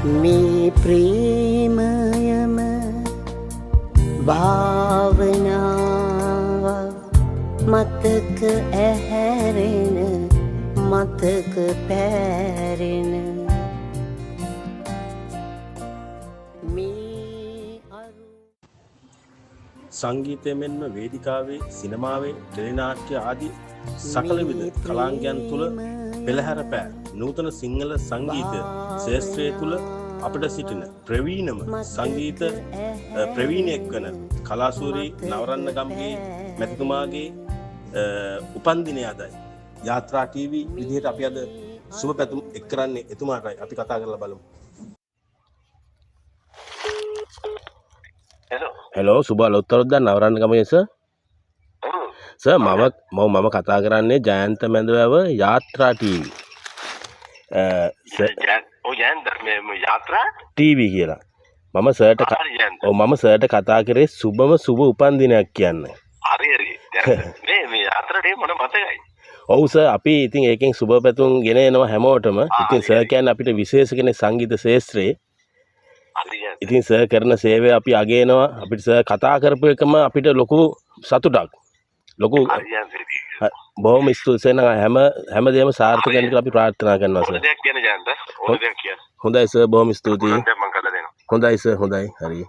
මේ ප්‍රේමයම භාවනාව මතක ඇහැරෙන මතක පැරෙන සංගීතය මෙන්ම වේදිකාවේ සිනමාවේ ටෙලිනාට්‍ය ආදී සකල විද කලාංගයන් තුළ පෙළහැර පෑ නූතන සිංහල සංගීත ශාස්ත්‍රය තුළ අපිට සිටින ප්‍රවීණම සංගීත ප්‍රවීණයෙක් වන කලාසූරි නවරන්න ගම්ගේ මැතිතුමාගේ උපන්දිනය අදයි. යාත්‍රා ටීවී විදිහට අපි අද සුබ පැතුම් එක් කරන්නේ එතුමාටයි. අපි කතා කරලා බලමු. හෙලෝ සුබ අලුත්වරුද්දා නවරන්න ගමේ සර්. සර් මම කතා කරන්නේ ජයන්ත මැදවැව යාත්‍රා ටීවී. යාත්‍රා ටීවී කියලා. මම සර්ට කතා කරේ සුබම සුබ උපන්දිනයක් කියන්න. ඔව් සර් අපි ඉතින් ඒකෙන් සුබ පැතුම් ගෙන එනවා හැමෝටම. ඉතින් සර් කියන්නේ අපිට විශේෂ කෙනෙක් සංගීත ශාස්ත්‍රයේ. ඉතින් සර් කරන සේවය අපි අගයනවා. අපිට සර් කතා කරපු එකම අපිට ලොකු සතුටක්. ලොකු බොහොම ස්තුතියි හැමදේම සාර්ථක වෙන්න කියලා අපි ප්‍රාර්ථනා කරනවා සර්. හොඳයි සර් බොහොම ස්තුතියි. හොඳයි සර් හොඳයි. හරි.